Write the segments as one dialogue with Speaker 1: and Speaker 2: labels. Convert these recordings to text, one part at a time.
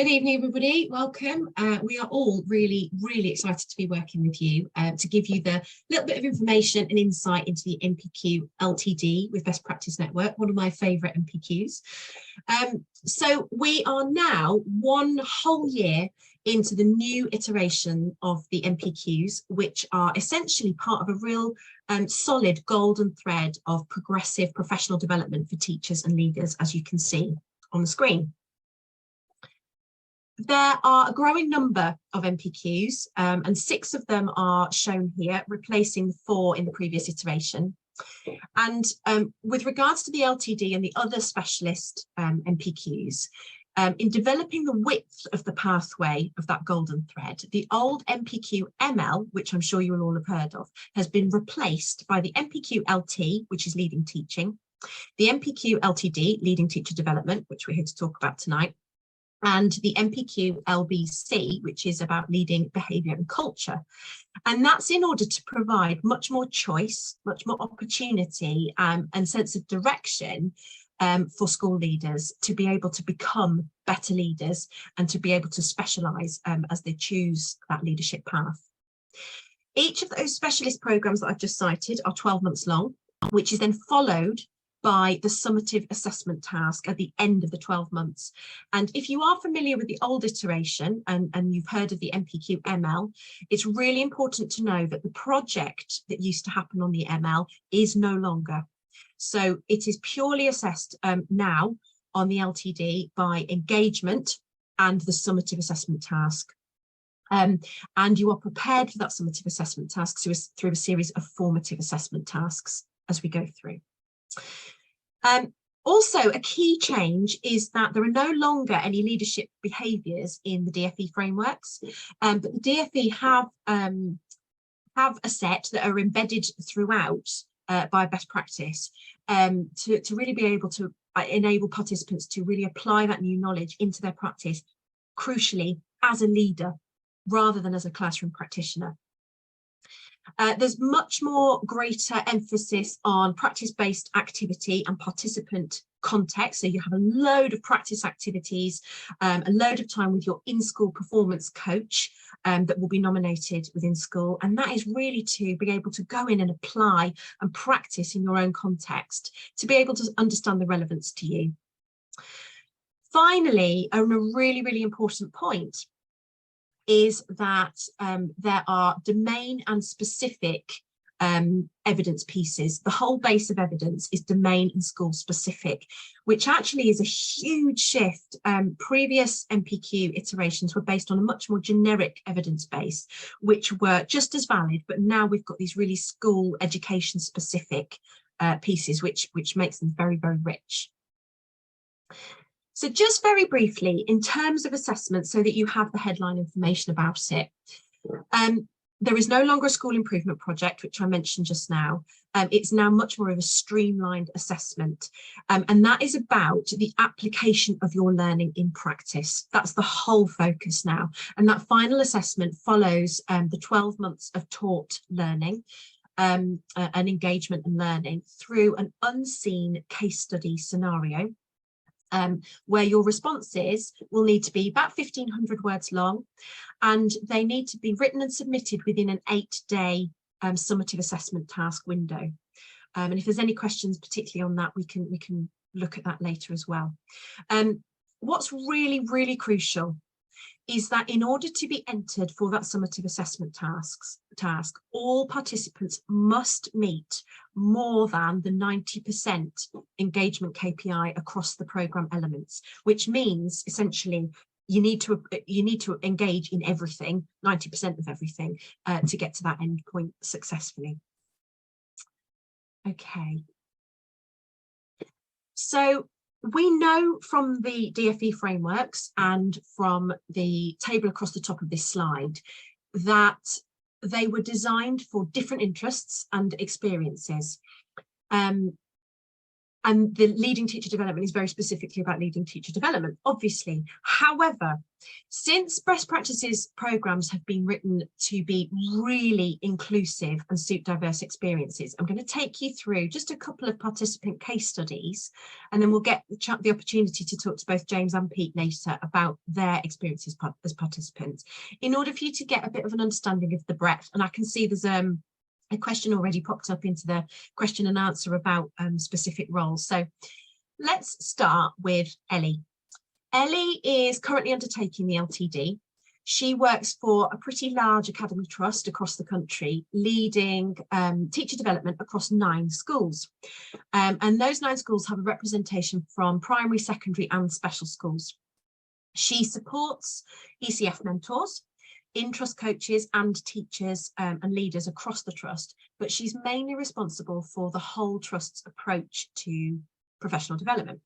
Speaker 1: Good evening, everybody. Welcome. We are all really excited to be working with you to give you the little bit of information and insight into the NPQLTD with Best Practice Network, one of my favourite NPQs. So we are now one whole year into the new iteration of the NPQs, which are essentially part of a real solid golden thread of progressive professional development for teachers and leaders, as you can see on the screen. There are a growing number of NPQs and 6 of them are shown here, replacing the 4 in the previous iteration. And with regards to the LTD and the other specialist NPQs, in developing the width of the pathway of that golden thread, the old NPQ ML, which I'm sure you will all have heard of, has been replaced by the NPQ LT, which is leading teaching, the NPQ LTD, leading teacher development, which we're here to talk about tonight, and the NPQ LBC, which is about leading behaviour and culture. And that's in order to provide much more choice, much more opportunity and sense of direction for school leaders to be able to become better leaders and to be able to specialise as they choose that leadership path. Each of those specialist programmes that I've just cited are 12 months long, which is then followed by the summative assessment task at the end of the 12 months. And if you are familiar with the old iteration and you've heard of the NPQ ML, it's really important to know that the project that used to happen on the ML is no longer. So it is purely assessed now on the LTD by engagement and the summative assessment task. And you are prepared for that summative assessment task through a series of formative assessment tasks as we go through. Also, a key change is that there are no longer any leadership behaviours in the DFE frameworks, but the DFE have a set that are embedded throughout by best practice to really be able to enable participants to really apply that new knowledge into their practice, crucially as a leader rather than as a classroom practitioner. There's much more greater emphasis on practice-based activity and participant context. So you have a load of practice activities, a load of time with your in-school performance coach that will be nominated within school. And that is really to be able to go in and apply and practice in your own context to be able to understand the relevance to you. Finally, and a really important point, is that there are domain and specific evidence pieces. The whole base of evidence is domain and school specific, which actually is a huge shift. Previous NPQ iterations were based on a much more generic evidence base, which were just as valid, but now we've got these really school education specific pieces, which makes them very rich. So just very briefly, in terms of assessment, so that you have the headline information about it, there is no longer a school improvement project, which I mentioned just now. It's now much more of a streamlined assessment. And that is about the application of your learning in practice. That's the whole focus now. And that final assessment follows the 12 months of taught learning and engagement and learning through an unseen case study scenario. Where your responses will need to be about 1,500 words long, and they need to be written and submitted within an 8-day summative assessment task window. And if there's any questions particularly on that, we can look at that later as well. What's really crucial is that in order to be entered for that summative assessment task, all participants must meet more than the 90% engagement KPI across the programme elements, which means essentially you need to engage in everything, 90% of everything, to get to that end point successfully. Okay. So we know from the DFE frameworks and from the table across the top of this slide that they were designed for different interests and experiences. And the leading teacher development is very specifically about leading teacher development, obviously. However, since best practices programs have been written to be really inclusive and suit diverse experiences, I'm going to take you through just a couple of participant case studies, and then we'll get the opportunity to talk to both James and Pete later about their experiences as participants, in order for you to get a bit of an understanding of the breadth. And I can see there's a question already popped up into the question and answer about specific roles. So let's start with Ellie. Ellie is currently undertaking the LTD. She works for a pretty large academy trust across the country, leading teacher development across 9 schools. And those 9 schools have a representation from primary, secondary and special schools. She supports ECF mentors, in-trust coaches and teachers and leaders across the trust, but she's mainly responsible for the whole trust's approach to professional development.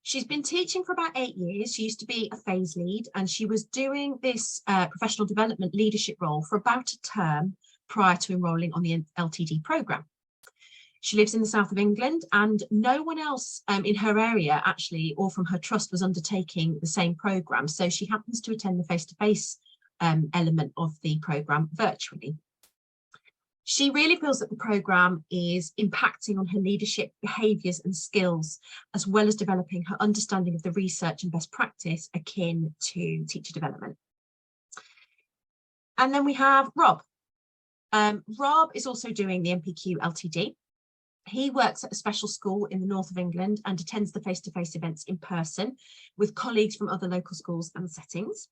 Speaker 1: She's been teaching for about 8 years. She used to be a phase lead, and she was doing this professional development leadership role for about a term prior to enrolling on the LTD programme. She lives in the south of England, and no one else in her area actually, or from her trust, was undertaking the same programme. So she happens to attend the face-to-face element of the programme virtually. She really feels that the programme is impacting on her leadership behaviours and skills, as well as developing her understanding of the research and best practice akin to teacher development. And then we have Rob. Rob is also doing the NPQLTD. He works at a special school in the north of England and attends the face-to-face events in person with colleagues from other local schools and settings.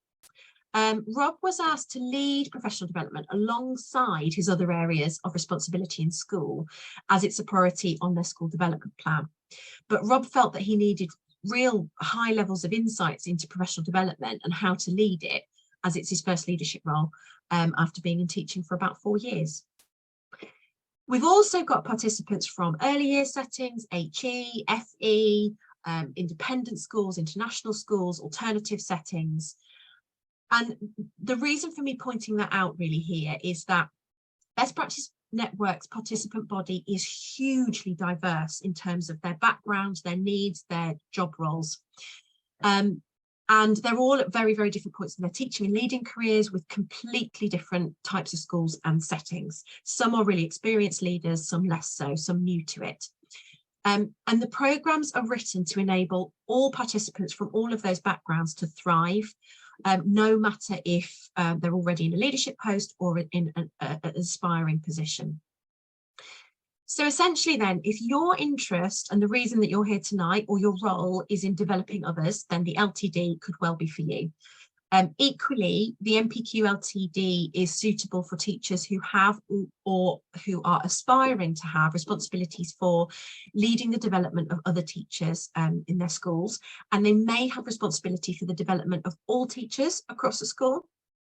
Speaker 1: Rob was asked to lead professional development alongside his other areas of responsibility in school, as it's a priority on their school development plan. But Rob felt that he needed real high levels of insights into professional development and how to lead it, as it's his first leadership role after being in teaching for about 4 years. We've also got participants from early year settings, HE, FE, independent schools, international schools, alternative settings. And the reason for me pointing that out really here is that Best Practice Network's participant body is hugely diverse in terms of their backgrounds, their needs, their job roles. And they're all at very, very different points in their teaching and leading careers with completely different types of schools and settings. Some are really experienced leaders, some less so, some new to it. And the programmes are written to enable all participants from all of those backgrounds to thrive, no matter if they're already in a leadership post or in an aspiring position. So essentially then, if your interest and the reason that you're here tonight or your role is in developing others, then the LTD could well be for you. Equally, the NPQLTD is suitable for teachers who have or who are aspiring to have responsibilities for leading the development of other teachers in their schools, and they may have responsibility for the development of all teachers across the school,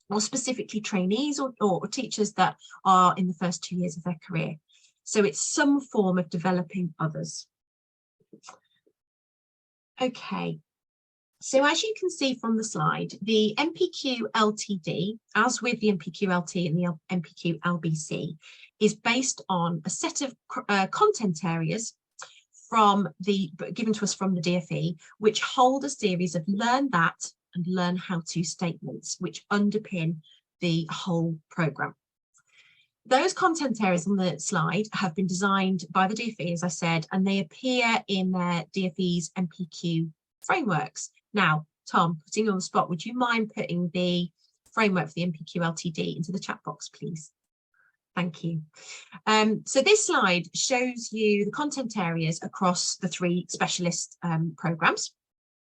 Speaker 1: or specifically trainees or teachers that are in the first 2 years of their career. So it's some form of developing others. Okay. So as you can see from the slide, the NPQ-LTD, as with the NPQ-LT and the NPQ-LBC, is based on a set of content areas given to us from the DfE, which hold a series of learn that and learn how to statements, which underpin the whole programme. Those content areas on the slide have been designed by the DfE, as I said, and they appear in their DfE's NPQ frameworks. Now, Tom, putting you on the spot, would you mind putting the framework for the NPQ-LTD into the chat box, please? Thank you. So this slide shows you the content areas across the 3 specialist programmes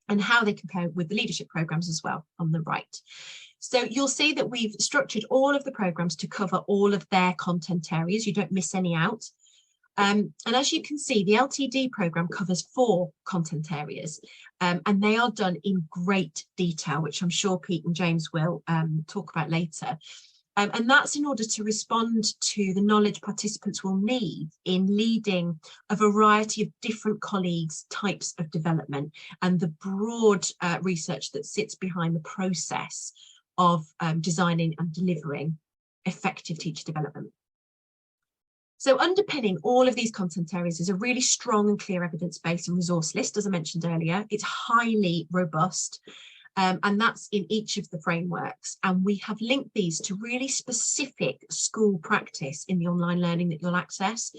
Speaker 1: and how they compare with the leadership programmes as well on the right. So you'll see that we've structured all of the programmes to cover all of their content areas. You don't miss any out. And as you can see, the LTD programme covers 4 content areas, and they are done in great detail, which I'm sure Pete and James will talk about later. And that's in order to respond to the knowledge participants will need in leading a variety of different colleagues' types of development and the broad research that sits behind the process of designing and delivering effective teacher development. So underpinning all of these content areas is a really strong and clear evidence base and resource list, as I mentioned earlier. It's highly robust, and that's in each of the frameworks. And we have linked these to really specific school practice in the online learning that you'll access.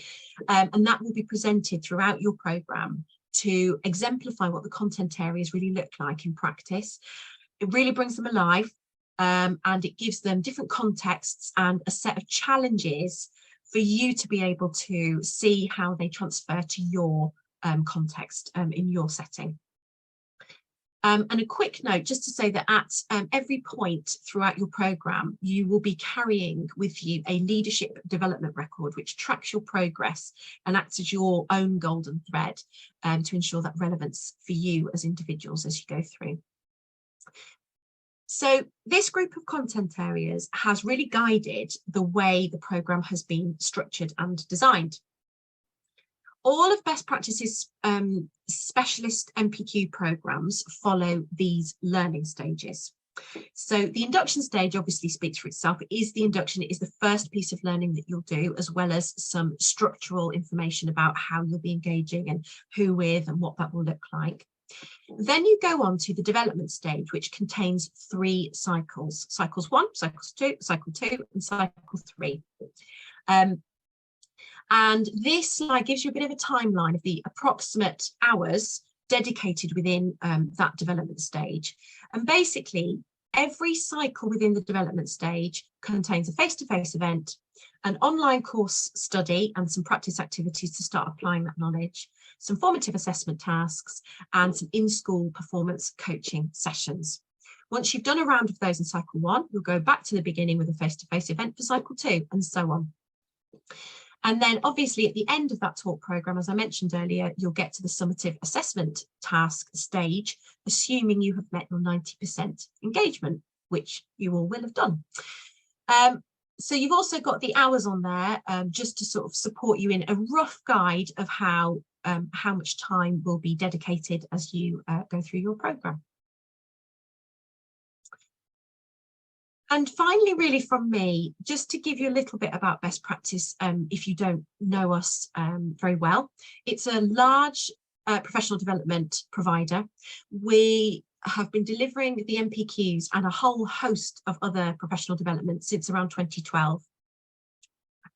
Speaker 1: And that will be presented throughout your programme to exemplify what the content areas really look like in practice. It really brings them alive, and it gives them different contexts and a set of challenges for you to be able to see how they transfer to your context in your setting. And a quick note, just to say that at every point throughout your programme, you will be carrying with you a leadership development record, which tracks your progress and acts as your own golden thread to ensure that relevance for you as individuals as you go through. So this group of content areas has really guided the way the programme has been structured and designed. All of Best Practice's specialist NPQ programmes follow these learning stages. So the induction stage obviously speaks for itself. It is the induction, it is the first piece of learning that you'll do, as well as some structural information about how you'll be engaging and who with and what that will look like. Then you go on to the development stage, which contains 3 cycles: cycles 1, cycles 2, cycle 2, and cycle 3. And this slide gives you a bit of a timeline of the approximate hours dedicated within that development stage. And basically, every cycle within the development stage contains a face-to-face event, an online course study, and some practice activities to start applying that knowledge, some formative assessment tasks, and some in-school performance coaching sessions. Once you've done a round of those in cycle 1, you'll go back to the beginning with a face-to-face event for cycle 2, and so on. And then obviously at the end of that talk programme, as I mentioned earlier, you'll get to the summative assessment task stage, assuming you have met your 90% engagement, which you all will have done. So you've also got the hours on there just to sort of support you in a rough guide of how much time will be dedicated as you go through your programme. And finally, really from me, just to give you a little bit about Best Practice, if you don't know us very well, it's a large professional development provider. We have been delivering the NPQs and a whole host of other professional development since around 2012.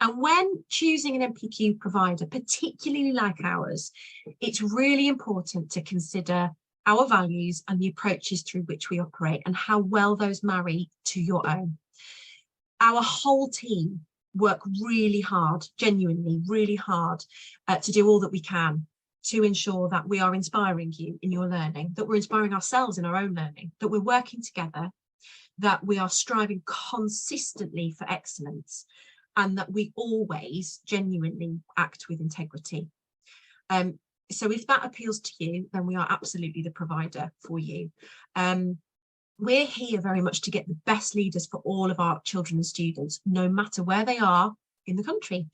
Speaker 1: And when choosing an NPQ provider, particularly like ours, it's really important to consider our values and the approaches through which we operate and how well those marry to your own. Our whole team work really hard, genuinely really hard, to do all that we can to ensure that we are inspiring you in your learning, that we're inspiring ourselves in our own learning, that we're working together, that we are striving consistently for excellence, and that we always genuinely act with integrity. So if that appeals to you, then we are absolutely the provider for you. We're here very much to get the best leaders for all of our children and students, no matter where they are in the country.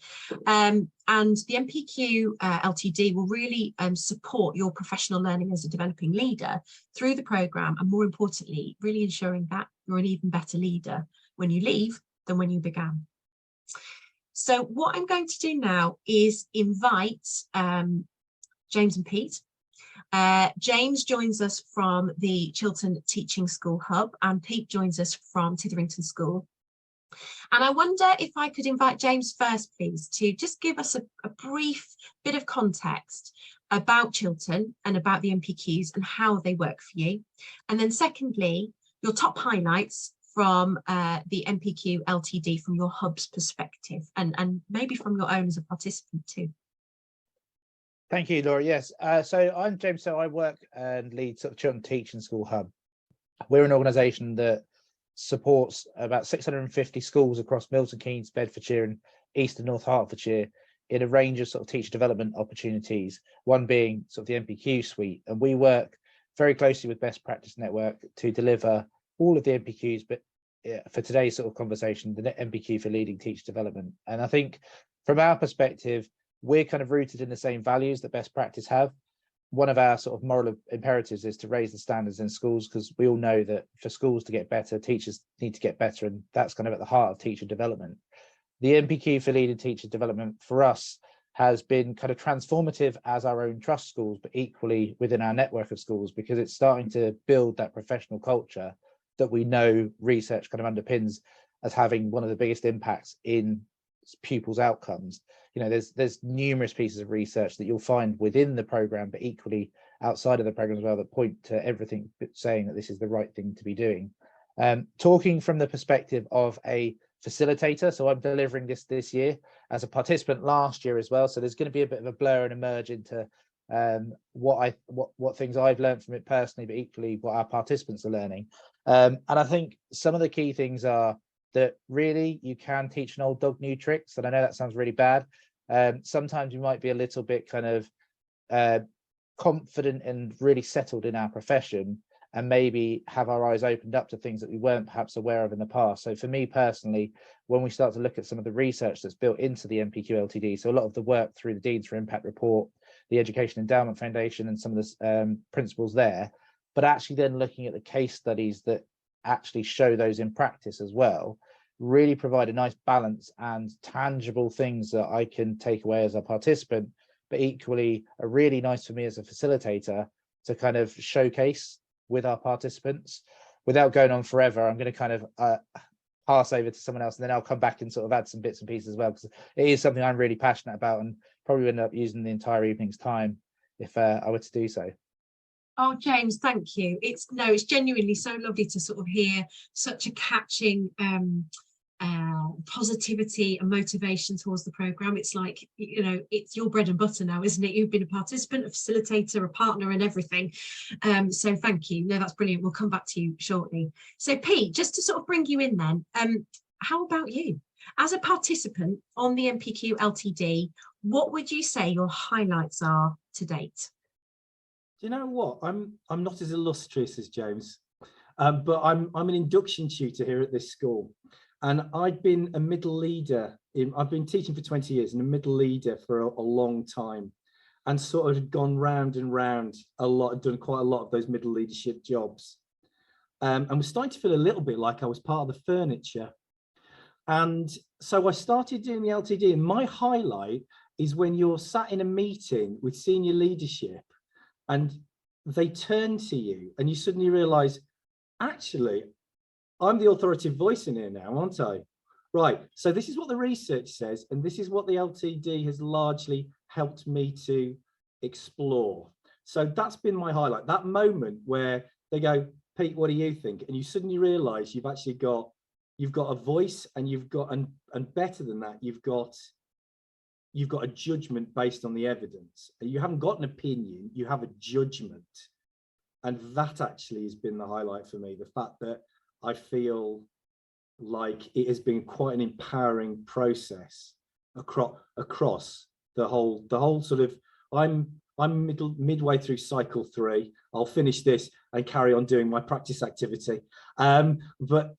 Speaker 1: And the NPQ LTD will really support your professional learning as a developing leader through the programme, and more importantly, really ensuring that you're an even better leader when you leave than when you began. So what I'm going to do now is invite James and Pete. James joins us from the Chiltern Teaching School Hub, and Pete joins us from Titherington School. And I wonder if I could invite James first, please, to just give us a brief bit of context about Chiltern and about the NPQs and how they work for you. And then secondly, your top highlights from the NPQ LTD from your hub's perspective, and maybe from your own as a participant too.
Speaker 2: Thank you, Laura. Yes, so I'm James. So I work and lead sort of Chiltern Teaching School Hub. We're an organisation that supports about 650 schools across Milton Keynes, Bedfordshire, and East and North Hertfordshire in a range of sort of teacher development opportunities. One being sort of the NPQ suite, and we work very closely with Best Practice Network to deliver all of the NPQs, but for today's sort of conversation, the NPQ for leading teacher development. And I think from our perspective, we're kind of rooted in the same values that Best Practice have. One of our sort of moral imperatives is to raise the standards in schools, because we all know that for schools to get better, teachers need to get better, and that's kind of at the heart of teacher development. the NPQ for leading teacher development for us has been kind of transformative as our own trust schools, but equally within our network of schools, because it's starting to build that professional culture that we know research kind of underpins as having one of the biggest impacts in pupils' outcomes. You know, there's numerous pieces of research that you'll find within the program, but equally outside of the program as well, that point to everything saying that this is the right thing to be doing. Talking from the perspective of a facilitator, so I'm delivering this year as a participant last year as well, so there's going to be a bit of a blur and a merge into what things I've learned from it personally, but equally what our participants are learning. And I think some of the key things are that really you can teach an old dog new tricks, and I know that sounds really bad. Sometimes you might be a little bit kind of confident and really settled in our profession, and maybe have our eyes opened up to things that we weren't perhaps aware of in the past. So for me personally, when we start to look at some of the research that's built into the NPQLTD, so a lot of the work through the Deans for Impact report, the Education Endowment Foundation, and some of the principles there, but actually then looking at the case studies that actually show those in practice as well, really provide a nice balance and tangible things that I can take away as a participant, but equally are really nice for me as a facilitator to kind of showcase with our participants. Without going on forever, I'm going to kind of pass over to someone else, and then I'll come back and sort of add some bits and pieces as well, because it is something I'm really passionate about, and probably end up using the entire evening's time if I were to do so.
Speaker 1: Oh, James, thank you. It's genuinely so lovely to sort of hear such a catching positivity and motivation towards the program. It's like, you know, it's your bread and butter now, isn't it? You've been a participant, a facilitator, a partner, and everything. So thank you. No, that's brilliant. We'll come back to you shortly. So Pete, just to sort of bring you in then, how about you? As a participant on the NPQ LTD, what would you say your highlights are to date?
Speaker 3: Do you know what? I'm not as illustrious as James, but I'm an induction tutor here at this school, and I'd been a middle leader I've been teaching for 20 years and a middle leader for a long time, and sort of had gone round and round a lot, done quite a lot of those middle leadership jobs, and was starting to feel a little bit like I was part of the furniture. And so I started doing the LTD, and my highlight is when you're sat in a meeting with senior leadership and they turn to you and you suddenly realize, actually, I'm the authoritative voice in here now, aren't I? Right, so this is what the research says, and this is what the LTD has largely helped me to explore. So that's been my highlight, that moment where they go, Pete, what do you think? And you suddenly realize you've actually got, a voice, and you've got, and better than that, you've got a judgment based on the evidence. You haven't got an opinion, you have a judgment. And that actually has been the highlight for me, the fact that I feel like it has been quite an empowering process across the whole sort of, I'm midway through cycle 3. I'll finish this and carry on doing my practice activity. But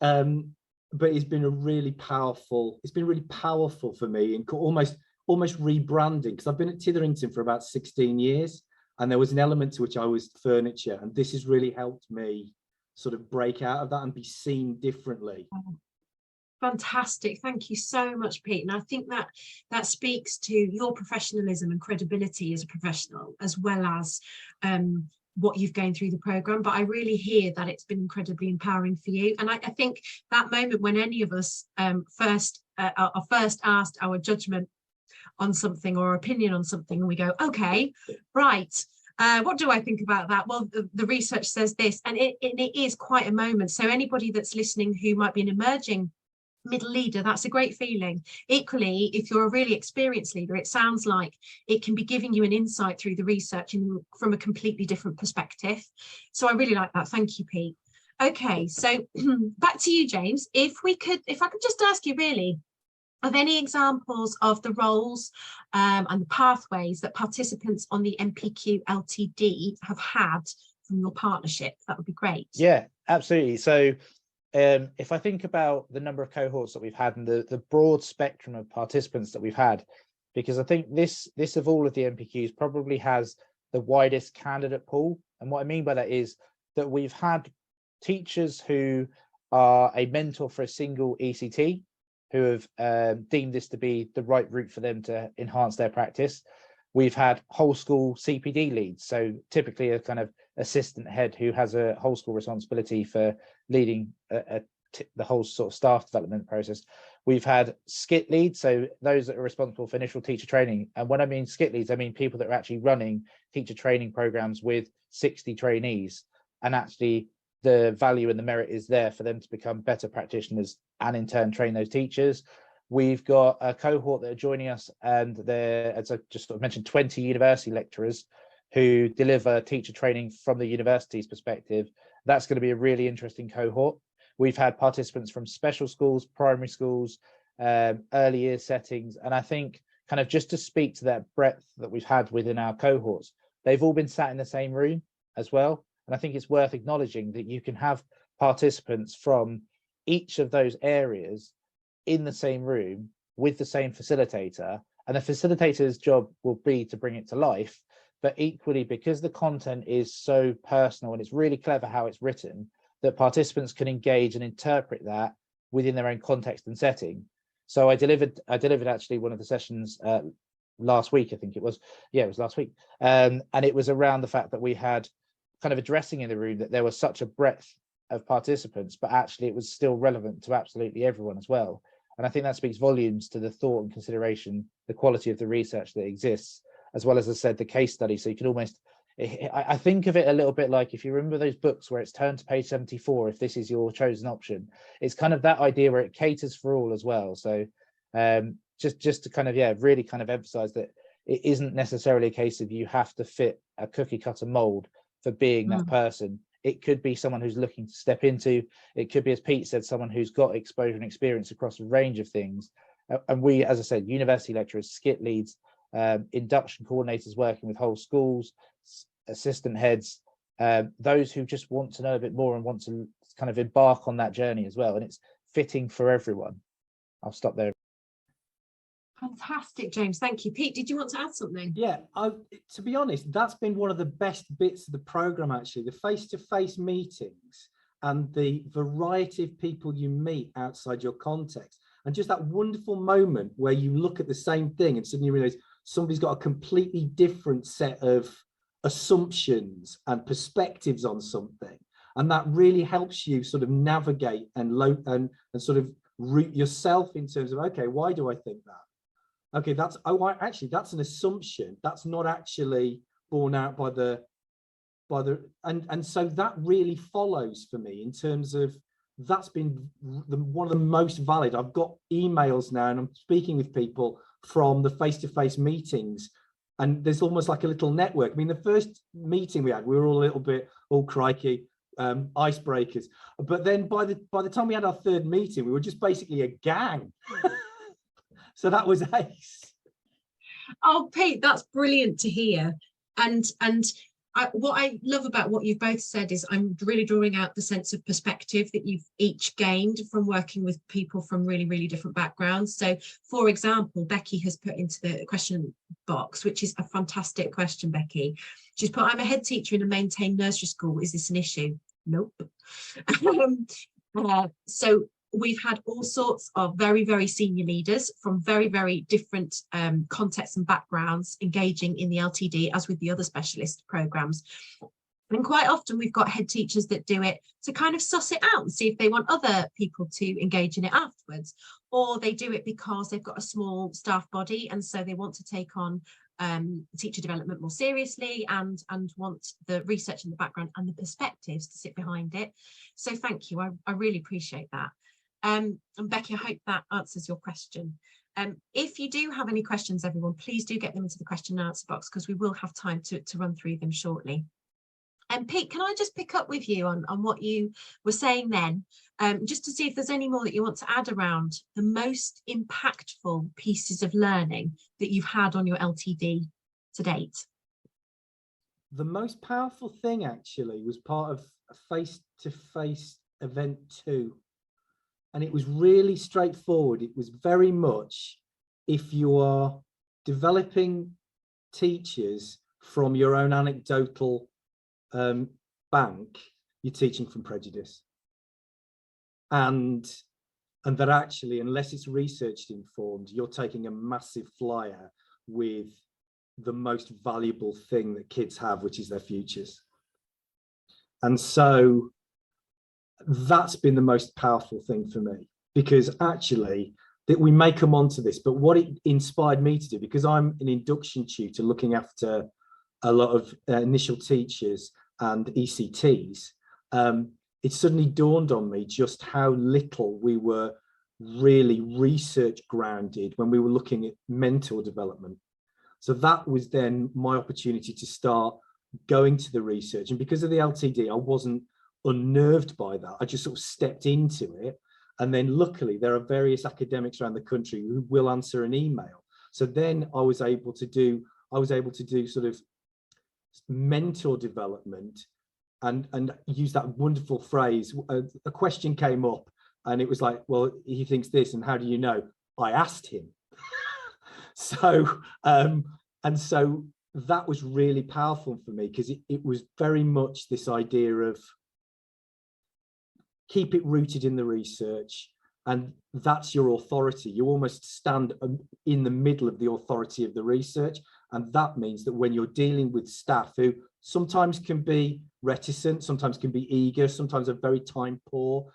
Speaker 3: it's been really powerful for me, and almost rebranding, because I've been at Titherington for about 16 years, and there was an element to which I was furniture, and this has really helped me sort of break out of that and be seen differently.
Speaker 1: Fantastic. Thank you so much, Pete. And I think that speaks to your professionalism and credibility as a professional, as well as what you've gained through the program. But I really hear that it's been incredibly empowering for you. And I think that moment when any of us are first asked our judgment on something or opinion on something, and we go, okay, right, what do I think about that? Well, the research says this, and it is quite a moment. So anybody that's listening who might be an emerging middle leader, that's a great feeling. Equally, if you're a really experienced leader, it sounds like it can be giving you an insight through the research from a completely different perspective. So I really like that. Thank you, Pete. Okay, so back to you, James. If I could just ask you really, of any examples of the roles and the pathways that participants on the NPQ LTD have had from your partnership, that would be great. Yeah,
Speaker 2: absolutely. So if I think about the number of cohorts that we've had and the broad spectrum of participants that we've had, because I think this of all of the NPQs probably has the widest candidate pool. And what I mean by that is that we've had teachers who are a mentor for a single ECT. who have deemed this to be the right route for them to enhance their practice. We've had whole school CPD leads, so typically a kind of assistant head who has a whole school responsibility for leading the whole sort of staff development process. We've had skit leads, so those that are responsible for initial teacher training. And when I mean skit leads, I mean people that are actually running teacher training programs with 60 trainees, and actually the value and the merit is there for them to become better practitioners and in turn train those teachers. We've got a cohort that are joining us, and they're, as I just sort of mentioned, 20 university lecturers who deliver teacher training from the university's perspective. That's going to be a really interesting cohort. We've had participants from special schools, primary schools, early years settings, and I think kind of just to speak to that breadth that we've had within our cohorts, they've all been sat in the same room as well. And I think it's worth acknowledging that you can have participants from each of those areas in the same room with the same facilitator, and the facilitator's job will be to bring it to life. But equally, because the content is so personal and it's really clever how it's written, that participants can engage and interpret that within their own context and setting. So I delivered actually one of the sessions last week, I think it was. Yeah, it was last week. And it was around the fact that we had kind of addressing in the room that there was such a breadth of participants, but actually it was still relevant to absolutely everyone as well. And I think that speaks volumes to the thought and consideration, the quality of the research that exists, as well as I said, the case study. So you can almost, I think of it a little bit like, if you remember those books where it's turn to page 74, if this is your chosen option, it's kind of that idea where it caters for all as well. So just to kind of, yeah, really kind of emphasize that it isn't necessarily a case of you have to fit a cookie cutter mold for being that person. It could be someone who's looking to step into, it could be, as Pete said, someone who's got exposure and experience across a range of things. And we, as I said, university lecturers, skit leads, induction coordinators working with whole schools, assistant heads, those who just want to know a bit more and want to kind of embark on that journey as well. And it's fitting for everyone. I'll stop there.
Speaker 1: Fantastic, James. Thank you. Pete, did you want to add something?
Speaker 3: Yeah, to be honest, that's been one of the best bits of the programme, actually, the face-to-face meetings and the variety of people you meet outside your context. And just that wonderful moment where you look at the same thing and suddenly you realise somebody's got a completely different set of assumptions and perspectives on something. And that really helps you sort of navigate and sort of root yourself in terms of, okay, why do I think that? Okay, actually that's an assumption. That's not actually borne out by the and so that really follows for me in terms of that's been one of the most valid. I've got emails now and I'm speaking with people from the face-to-face meetings, and there's almost like a little network. I mean, the first meeting we had, we were all a little bit, oh crikey, icebreakers. But then by the time we had our third meeting, we were just basically a gang. So that was ace.
Speaker 1: Oh, Pete, that's brilliant to hear. And what I love about what you've both said is I'm really drawing out the sense of perspective that you've each gained from working with people from really, really different backgrounds. So, for example, Becky has put into the question box, which is a fantastic question, Becky. She's put, I'm a head teacher in a maintained nursery school. Is this an issue? Nope. So we've had all sorts of very, very senior leaders from very, very different contexts and backgrounds engaging in the LTD, as with the other specialist programs. And quite often we've got head teachers that do it to kind of suss it out and see if they want other people to engage in it afterwards, or they do it because they've got a small staff body and so they want to take on teacher development more seriously and want the research in the background and the perspectives to sit behind it. So thank you, I really appreciate that. And Becky, I hope that answers your question. If you do have any questions, everyone, please do get them into the question and answer box, because we will have time to run through them shortly. And Pete, can I just pick up with you on what you were saying then, just to see if there's any more that you want to add around the most impactful pieces of learning that you've had on your LTD to date?
Speaker 3: The most powerful thing actually was part of a face-to-face event 2. And it was really straightforward. It was very much, if you are developing teachers from your own anecdotal bank, you're teaching from prejudice. And and that actually, unless it's research informed, you're taking a massive flyer with the most valuable thing that kids have, which is their futures. And so that's been the most powerful thing for me, because actually that we may come on to this, but what it inspired me to do, because I'm an induction tutor looking after a lot of initial teachers and ECTs, it suddenly dawned on me just how little we were really research grounded when we were looking at mentor development. So that was then my opportunity to start going to the research. And because of the LTD, I wasn't unnerved by that. I just sort of stepped into it. And then luckily there are various academics around the country who will answer an email. So then I was able to do sort of mentor development and use that wonderful phrase. A question came up and it was like, well, he thinks this, and how do you know? I asked him. So and so that was really powerful for me, because it was very much this idea of keep it rooted in the research, and that's your authority. You almost stand in the middle of the authority of the research, and that means that when you're dealing with staff who sometimes can be reticent, sometimes can be eager, sometimes are very time poor,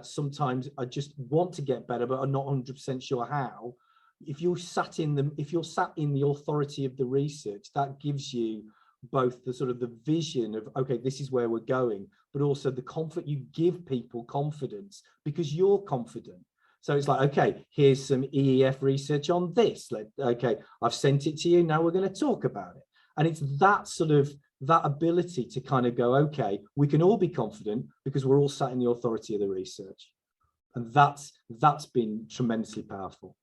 Speaker 3: sometimes I just want to get better but are not 100% sure how. If you're sat in the authority of the research, that gives you both the sort of the vision of, okay, this is where we're going, but also the comfort. You give people confidence because you're confident. So it's like, okay, here's some EEF research on this. Okay, I've sent it to you. Now we're going to talk about it. And it's that sort of that ability to kind of go, okay, we can all be confident because we're all sat in the authority of the research. And that's been tremendously powerful.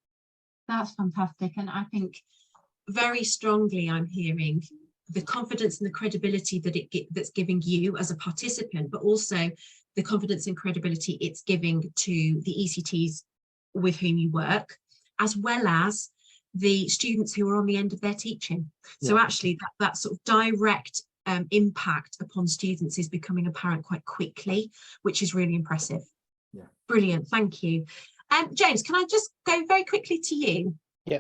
Speaker 1: That's fantastic. And I think very strongly I'm hearing the confidence and the credibility that that's giving you as a participant, but also the confidence and credibility it's giving to the ECTs with whom you work, as well as the students who are on the end of their teaching. Yeah. So actually that sort of direct impact upon students is becoming apparent quite quickly, which is really impressive.
Speaker 3: Yeah.
Speaker 1: Brilliant, thank you. James, can I just go very quickly to you?
Speaker 2: Yeah.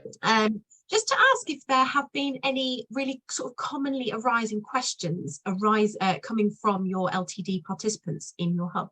Speaker 1: Just to ask if there have been any really sort of commonly arising questions coming from your LTD participants in your hub.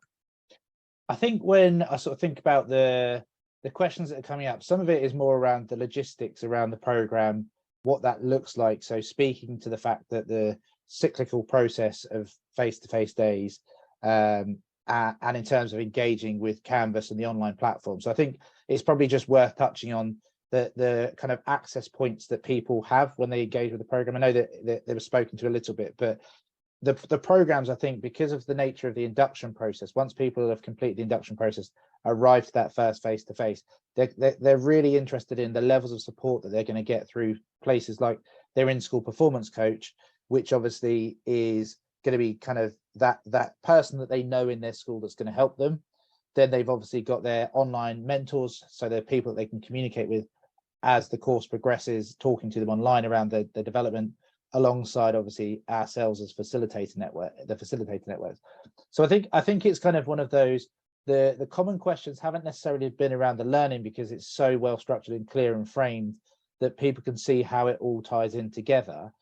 Speaker 2: I think when I sort of think about the questions that are coming up, some of it is more around the logistics around the program, what that looks like. So speaking to the fact that the cyclical process of face-to-face days, and in terms of engaging with Canvas and the online platform. So I think it's probably just worth touching on the kind of access points that people have when they engage with the program. I know that they were spoken to a little bit, but the programs, I think, because of the nature of the induction process, once people have completed the induction process, arrived to that first face-to-face, they're really interested in the levels of support that they're going to get through places like their in-school performance coach, which obviously is going to be kind of that person that they know in their school that's going to help them. Then they've obviously got their online mentors, so they're people that they can communicate with as the course progresses, talking to them online around the development, alongside obviously ourselves as the facilitator networks. So I think it's kind of one of those, the common questions haven't necessarily been around the learning, because it's so well structured and clear and framed that people can see how it all ties in together.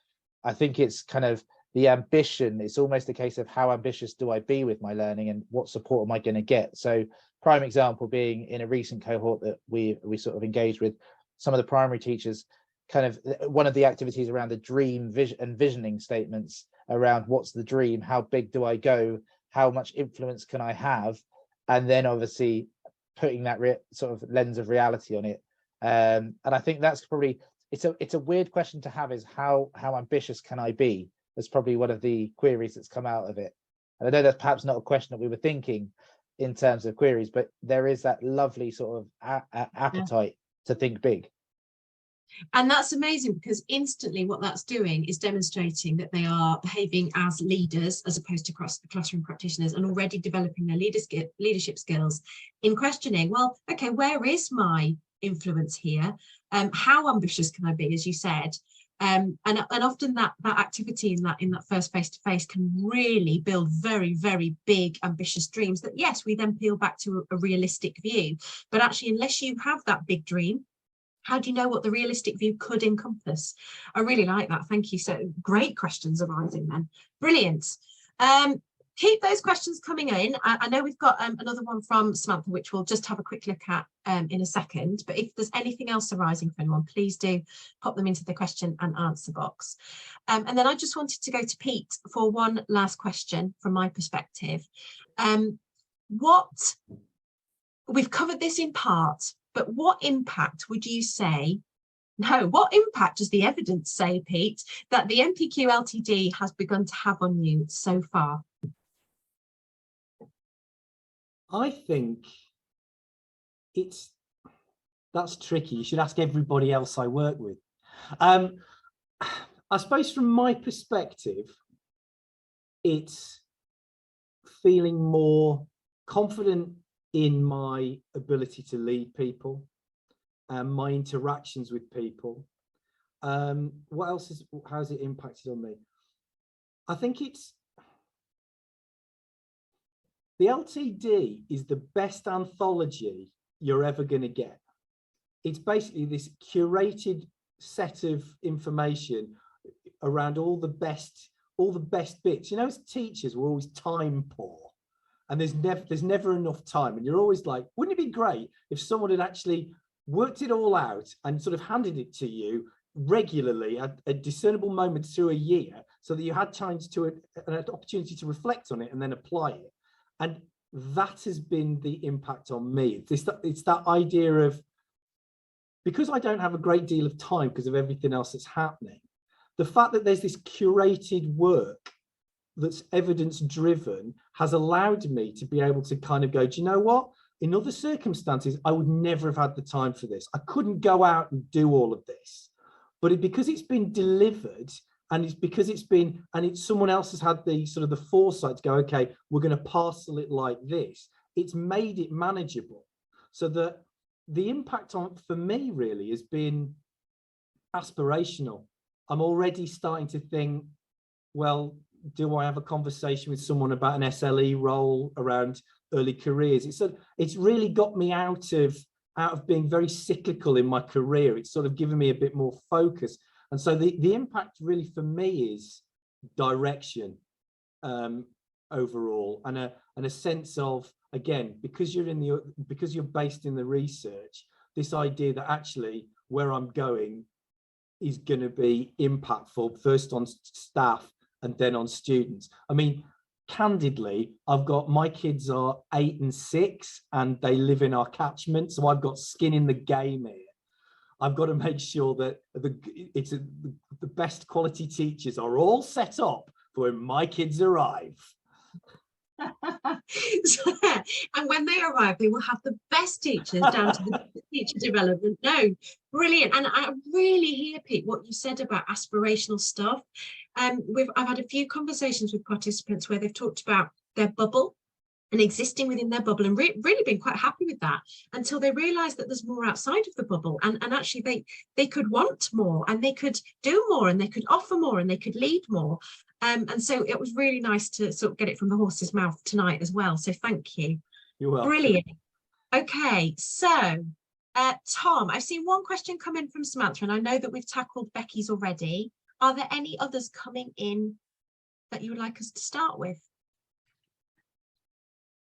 Speaker 2: I think it's kind of the ambition. It's almost a case of how ambitious do I be with my learning and what support am I going to get? So prime example being in a recent cohort that we sort of engaged with some of the primary teachers, kind of one of the activities around the dream vision and visioning statements around what's the dream, how big do I go, how much influence can I have, and then obviously putting that sort of lens of reality on it. And I think that's probably, it's a weird question to have, is how ambitious can I be? That's probably one of the queries that's come out of it. And I know that's perhaps not a question that we were thinking in terms of queries, but there is that lovely sort of appetite to think big.
Speaker 1: And that's amazing, because instantly what that's doing is demonstrating that they are behaving as leaders as opposed to classroom practitioners, and already developing their leadership skills in questioning, well, okay, where is my influence here? How ambitious can I be, as you said? And often that activity in that first face-to-face can really build very, very big, ambitious dreams that, yes, we then peel back to a realistic view. But actually, unless you have that big dream, how do you know what the realistic view could encompass? I really like that. Thank you. So great questions arising then. Brilliant. Keep those questions coming in. I know we've got another one from Samantha, which we'll just have a quick look at in a second. But if there's anything else arising for anyone, please do pop them into the question and answer box. And then I just wanted to go to Pete for one last question from my perspective. We've covered this in part, but what impact would you say? No, what impact does the evidence say, Pete, that the NPQLTD has begun to have on you so far?
Speaker 3: I think that's tricky. You should ask everybody else I work with. I suppose from my perspective, it's feeling more confident in my ability to lead people and my interactions with people. What else how has it impacted on me? I think the LTD is the best anthology you're ever going to get. It's basically this curated set of information around all the best bits. You know, as teachers, we're always time poor, and there's never enough time. And you're always like, wouldn't it be great if someone had actually worked it all out and sort of handed it to you regularly at discernible moments through a year, so that you had chance to an opportunity to reflect on it and then apply it. And that has been the impact on me. It's that idea of, because I don't have a great deal of time because of everything else that's happening, the fact that there's this curated work that's evidence driven has allowed me to be able to kind of go, do you know what? In other circumstances, I would never have had the time for this. I couldn't go out and do all of this. But because it's been delivered, and it's because someone else has had the sort of the foresight to go, okay, we're going to parcel it like this. It's made it manageable. So that the impact for me really has been aspirational. I'm already starting to think, well, do I have a conversation with someone about an SLE role around early careers? It's really got me out of being very cyclical in my career. It's sort of given me a bit more focus. And so the impact really for me is direction overall, and a sense of, again, because you're based in the research, this idea that actually where I'm going is going to be impactful, first on staff and then on students. I mean, candidly, my kids are 8 and 6 and they live in our catchment, so I've got skin in the game here. I've got to make sure that the best quality teachers are all set up for when my kids arrive.
Speaker 1: And when they arrive, they will have the best teachers down to the teacher development. No, brilliant. And I really hear, Pete, what you said about aspirational stuff. I've had a few conversations with participants where they've talked about their bubble and existing within their bubble, and really been quite happy with that until they realize that there's more outside of the bubble, and actually they could want more, and they could do more, and they could offer more, and they could lead more. And so it was really nice to sort of get it from the horse's mouth tonight as well. So thank you.
Speaker 3: You're welcome.
Speaker 1: Brilliant. Okay, so Tom, I've seen one question come in from Samantha, and I know that we've tackled Becky's already. Are there any others coming in that you would like us to start with?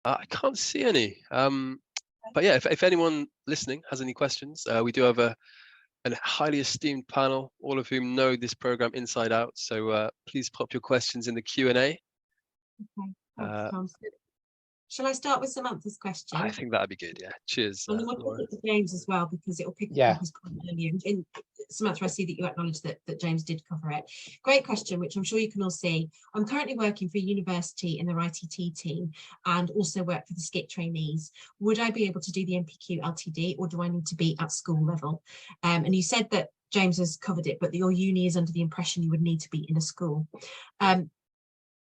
Speaker 4: I can't see any, but yeah, if anyone listening has any questions, we do have a highly esteemed panel, all of whom know this program inside out. So please pop your questions in the Q&A.
Speaker 1: Okay, thanks, Tom. Shall I start with Samantha's question?
Speaker 4: I think that'd be good. Yeah. Cheers.
Speaker 1: And then we'll put it to James as well, because it will pick up his comment earlier. And Samantha, I see that you acknowledge that James did cover it. Great question, which I'm sure you can all see. I'm currently working for a university in their ITT team and also work for the SCIT trainees. Would I be able to do the NPQ LTD, or do I need to be at school level? And you said that James has covered it, but that your uni is under the impression you would need to be in a school.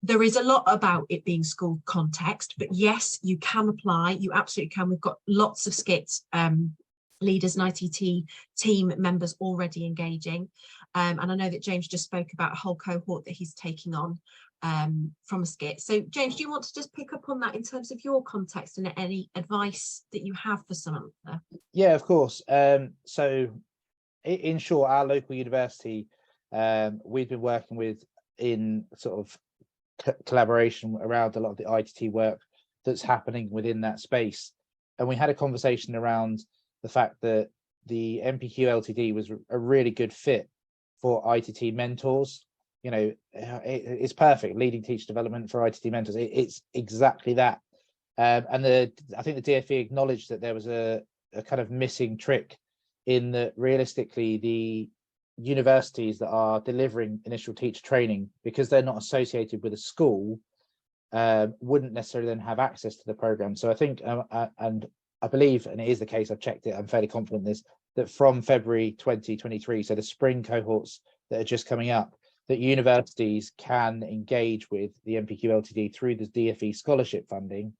Speaker 1: There is a lot about it being school context, but yes, you can apply. You absolutely can. We've got lots of SCIT leaders and ITT team members already engaging. And I know that James just spoke about a whole cohort that he's taking on from a skit. So James, do you want to just pick up on that in terms of your context and any advice that you have for Samantha?
Speaker 2: Yeah, of course. So in short, our local university, we've been working with in sort of collaboration around a lot of the ITT work that's happening within that space. And we had a conversation around the fact that the NPQLTD was a really good fit for ITT mentors. You know, it's perfect, leading teacher development for ITT mentors. It's exactly that. And I think the DfE acknowledged that there was a kind of missing trick in that realistically the universities that are delivering initial teacher training, because they're not associated with a school, wouldn't necessarily then have access to the program. So I think, and I believe, and it is the case, I've checked it, I'm fairly confident in this, that from February 2023, so the spring cohorts that are just coming up, that universities can engage with the NPQLTD through the DfE scholarship funding,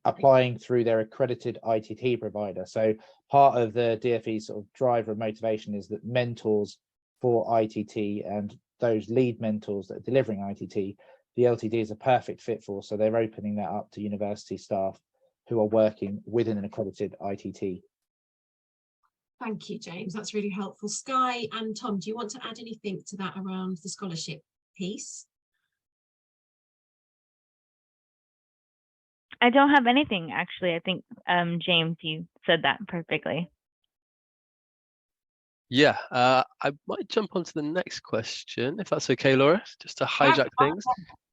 Speaker 2: applying through their accredited ITT provider. So part of the DfE sort of driver of motivation is that mentors for ITT and those lead mentors that are delivering ITT, the LTD is a perfect fit for. So they're opening that up to university staff who are working within an accredited ITT.
Speaker 1: Thank you, James. That's really helpful. Skye and Tom, do you want to add anything to that around the scholarship piece?
Speaker 5: I don't have anything, actually. I think, James, you said that perfectly.
Speaker 4: Yeah, I might jump on to the next question, if that's okay, Laura, just to hijack things,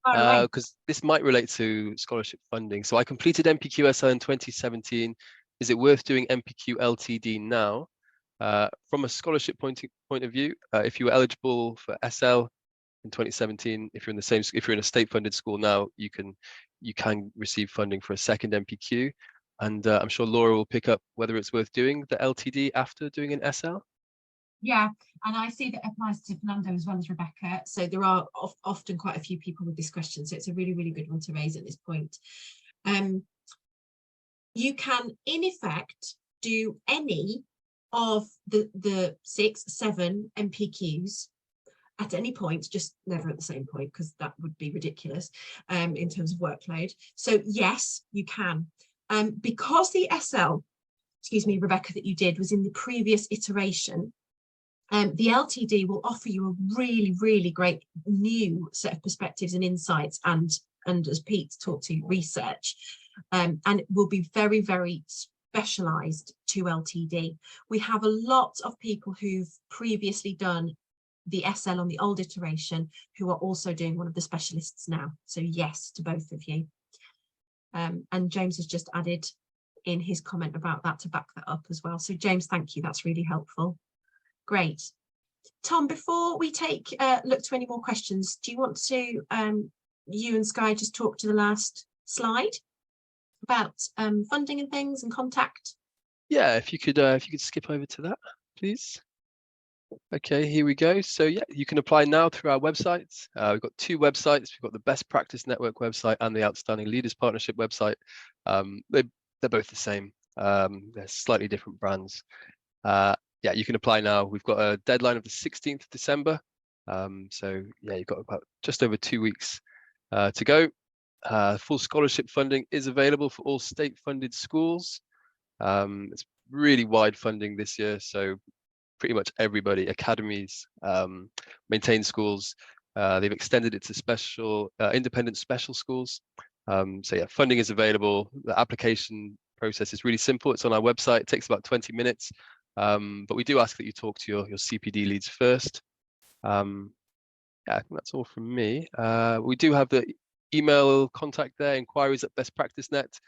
Speaker 4: because this might relate to scholarship funding. So I completed NPQSL in 2017. Is it worth doing NPQLTD now? From a scholarship point of view, if you were eligible for SL in 2017, if you're in a state-funded school now, you can receive funding for a second NPQ, and I'm sure Laura will pick up whether it's worth doing the LTD after doing an SL.
Speaker 1: Yeah, and I see that applies to Fernando as well as Rebecca. So there are often quite a few people with this question. So it's a really, really good one to raise at this point. You can, in effect, do any of the 6, 7 NPQs at any point, just never at the same point, because that would be ridiculous in terms of workload. So yes, you can. Because the SL, excuse me, Rebecca, that you did was in the previous iteration, the LTD will offer you a really, really great new set of perspectives and insights, and as Pete talked to, research, and it will be very, very specialised to LTD. We have a lot of people who've previously done the SL on the old iteration who are also doing one of the specialists now. So yes to both of you. And James has just added in his comment about that to back that up as well. So James, thank you. That's really helpful. Great. Tom, before we take look to any more questions, do you want to, you and Skye, just talk to the last slide about funding and things and contact?
Speaker 4: Yeah, if you could skip over to that, please. Okay, here we go. So yeah, you can apply now through our website. We've got 2 websites. We've got the Best Practice Network website and the Outstanding Leaders Partnership website. They're both the same. They're slightly different brands. Yeah, you can apply now. We've got a deadline of the 16th of December. So yeah, you've got about just over 2 weeks to go. Full scholarship funding is available for all state-funded schools. It's really wide funding this year, so pretty much everybody, academies, maintained schools, they've extended it to special, independent special schools. So yeah, funding is available. The application process is really simple. It's on our website. It takes about 20 minutes. But we do ask that you talk to your CPD leads first. Yeah, I think that's all from me. We do have the email contact there, inquiries@bestpracticenet.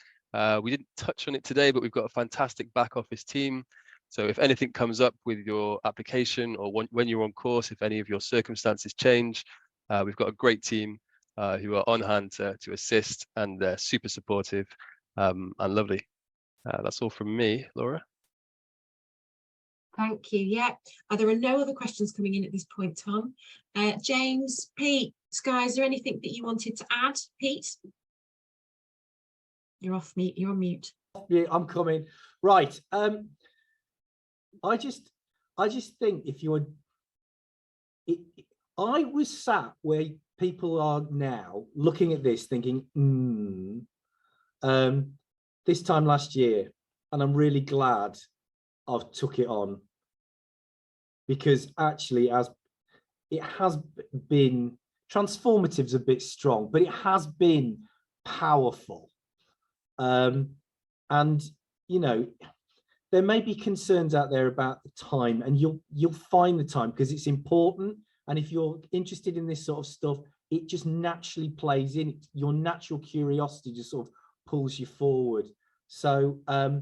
Speaker 4: We didn't touch on it today, but we've got a fantastic back office team. So if anything comes up with your application or when you're on course, if any of your circumstances change, we've got a great team who are on hand to assist, and they're super supportive and lovely. That's all from me, Laura.
Speaker 1: Thank you. Yeah, there are no other questions coming in at this point, Tom. James, Pete, Skye, is there anything that you wanted to add? Pete? You're off mute. You're on mute.
Speaker 3: Yeah, I'm coming. Right. I just think if you're, I was sat where people are now looking at this thinking, this time last year, and I'm really glad I've took it on, because actually as it has been transformative is a bit strong, but it has been powerful. And you know, there may be concerns out there about the time, and you'll find the time because it's important. And if you're interested in this sort of stuff, it just naturally plays in. Your natural curiosity just sort of pulls you forward. So I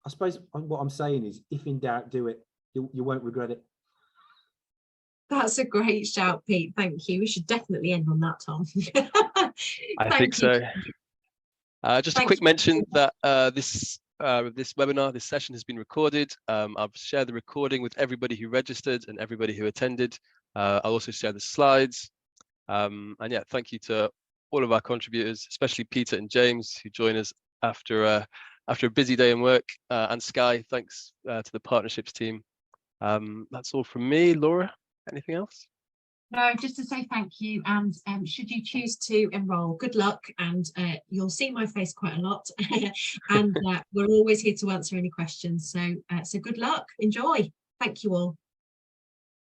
Speaker 3: suppose what I'm saying is, if in doubt, do it. You won't regret it.
Speaker 1: That's a great shout, Pete. Thank you. We should definitely end on that, Tom.
Speaker 4: I think so. Just a quick mention that this webinar, this session has been recorded. I've shared the recording with everybody who registered and everybody who attended. I'll also share the slides. And yeah, thank you to all of our contributors, especially Peter and James, who join us after a busy day in work, and Sky. Thanks to the partnerships team. That's all from me. Laura, anything else?
Speaker 1: No, just to say thank you, and should you choose to enroll, good luck, and you'll see my face quite a lot. And we're always here to answer any questions. So good luck, enjoy. Thank you all.